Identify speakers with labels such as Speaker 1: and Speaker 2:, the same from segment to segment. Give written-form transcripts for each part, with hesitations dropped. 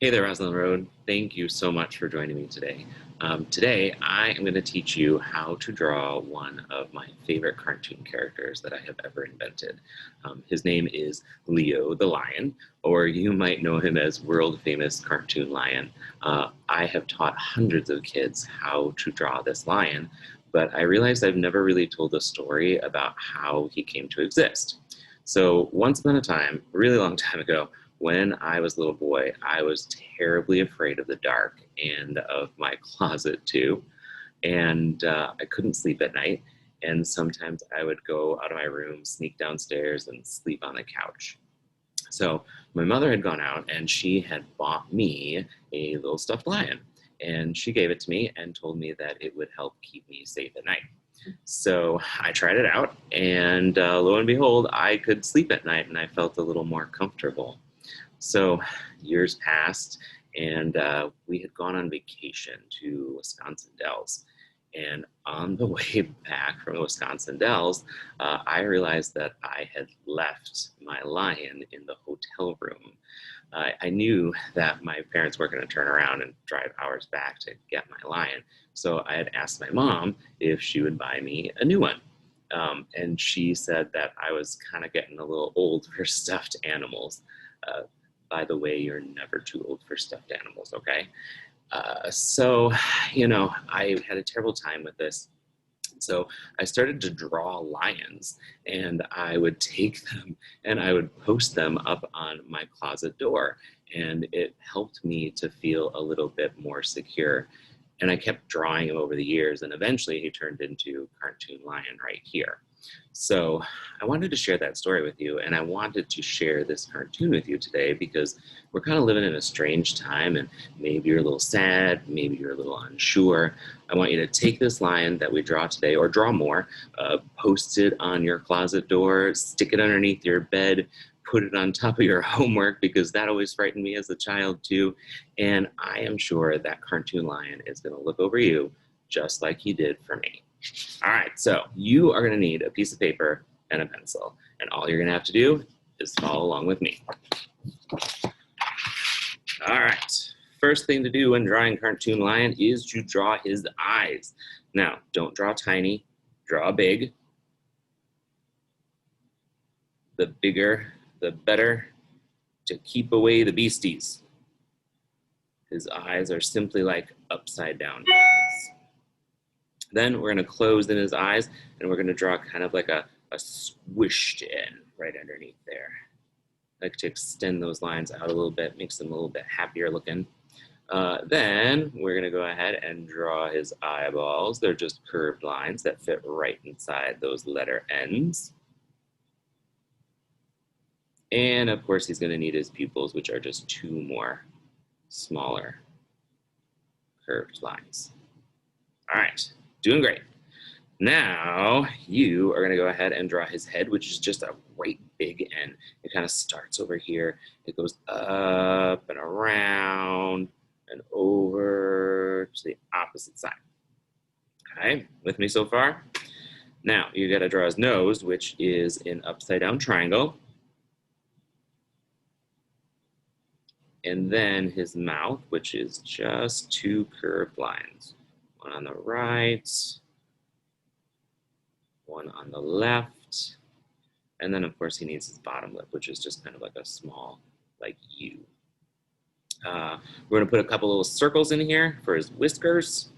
Speaker 1: Hey there, Rosalind Road. Thank you so much for joining me today. Today, I am going to teach you how to draw one of my favorite cartoon characters that I have ever invented. His name is Leo the Lion, or you might know him as world famous cartoon lion. I have taught hundreds of kids how to draw this lion, but I realized I've never really told a story about how he came to exist. So, once upon a time, a really long time ago, when I was a little boy, I was terribly afraid of the dark and of my closet too. And I couldn't sleep at night. And sometimes I would go out of my room, sneak downstairs, and sleep on the couch. So my mother had gone out and she had bought me a little stuffed lion. And she gave it to me and told me that it would help keep me safe at night. So I tried it out, and lo and behold, I could sleep at night and I felt a little more comfortable. So years passed, and we had gone on vacation to Wisconsin Dells. And on the way back from the Wisconsin Dells, I realized that I had left my lion in the hotel room. I knew that my parents weren't going to turn around and drive hours back to get my lion. So I had asked my mom if she would buy me a new one. And she said that I was kind of getting a little old for stuffed animals. Uh, by the way, you're never too old for stuffed animals, okay? So, I had a terrible time with this. So I started to draw lions, and I would take them and I would post them up on my closet door. And it helped me to feel a little bit more secure. And I kept drawing him over the years, and eventually he turned into Cartoon Lion right here. So I wanted to share that story with you, and I wanted to share this cartoon with you today because we're kind of living in a strange time, and maybe you're a little sad, maybe you're a little unsure. I want you to take this lion that we draw today, or draw more, post it on your closet door, stick it underneath your bed, put it on top of your homework, because that always frightened me as a child too. And I am sure that Cartoon Lion is going to look over you just like he did for me. All right, so you are going to need a piece of paper and a pencil, and all you're going to have to do is follow along with me. All right, first thing to do when drawing Cartoon Lion is to draw his eyes. Now, don't draw tiny, draw big. The bigger, the better, to keep away the beasties. His eyes are simply like upside down pens. Then we're going to close in his eyes, and we're going to draw kind of like a squished in right underneath there. I like to extend those lines out a little bit, makes them a little bit happier looking. Then we're going to go ahead and draw his eyeballs. They're just curved lines that fit right inside those letter ends. And of course, he's going to need his pupils, which are just two more smaller curved lines. All right, doing great. Now you are going to go ahead and draw his head, which is just a great big N. It kind of starts over here. It goes up and around and over to the opposite side. Okay, with me so far? Now you got to draw his nose, which is an upside down triangle. And then his mouth, which is just two curved lines. One on the right, one on the left. And then, of course, he needs his bottom lip, which is just kind of like a small, like U. We're going to put a couple little circles in here for his whiskers.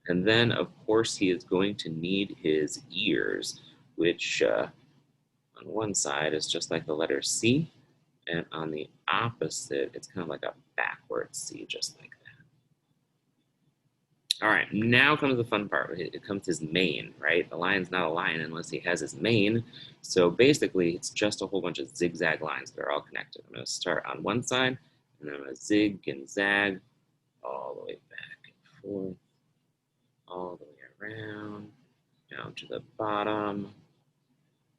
Speaker 1: And then, of course, he is going to need his ears, which on one side is just like the letter C. And on the opposite, it's kind of like a backwards C, just like that. All right, now comes the fun part. It comes his mane, right? The lion's not a lion unless he has his mane. So basically, it's just a whole bunch of zigzag lines that are all connected. I'm going to start on one side, and then I'm going to zig and zag all the way back and forth, all the way around, down to the bottom.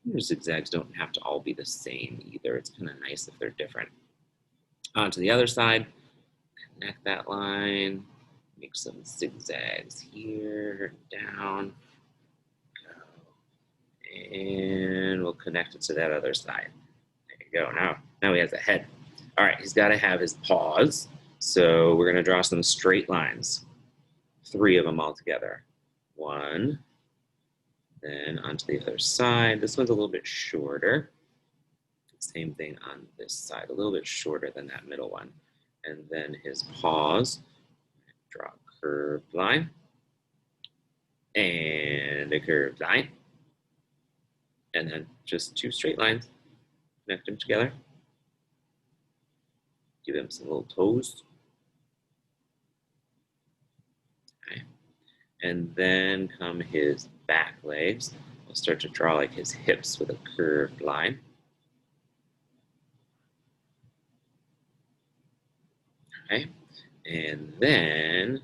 Speaker 1: Your zigzags don't have to all be the same either. It's kind of nice if they're different. On to the other side, connect that line, make some zigzags here, down, go, and we'll connect it to that other side. There you go. Now he has a head. All right, he's got to have his paws. So we're going to draw some straight lines. 3 of them all together. 1, then onto the other side. This one's a little bit shorter. Same thing on this side, a little bit shorter than that middle one. And then his paws. Draw a curved line. And a curved line. And then just 2 straight lines. Connect them together. Give him some little toes. Okay. And then come his back legs. We'll start to draw like his hips with a curved line. Okay. And then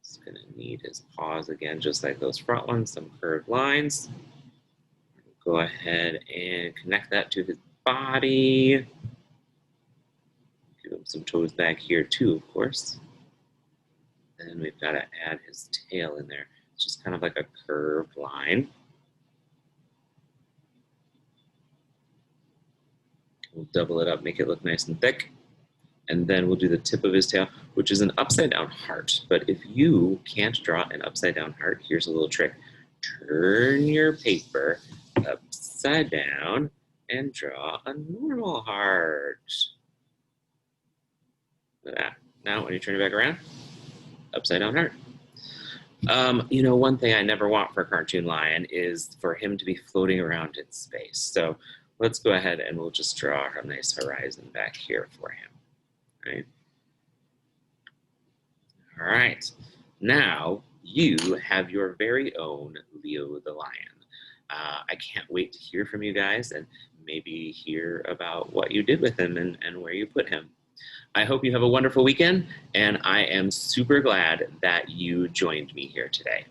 Speaker 1: it's going to need his paws again, just like those front ones, some curved lines. Go ahead and connect that to his body. Give him some toes back here too, of course. And we've got to add his tail in there. It's just kind of like a curved line. We'll double it up, make it look nice and thick. And then we'll do the tip of his tail, which is an upside down heart. But if you can't draw an upside down heart, here's a little trick. Turn your paper upside down and draw a normal heart. Look at that. Now when you turn it back around, upside down heart. You know, one thing I never want for a cartoon lion is for him to be floating around in space. So let's go ahead and we'll just draw a nice horizon back here for him. Right? All right. Now you have your very own Leo the lion. I can't wait to hear from you guys and maybe hear about what you did with him and where you put him. I hope you have a wonderful weekend, and I am super glad that you joined me here today.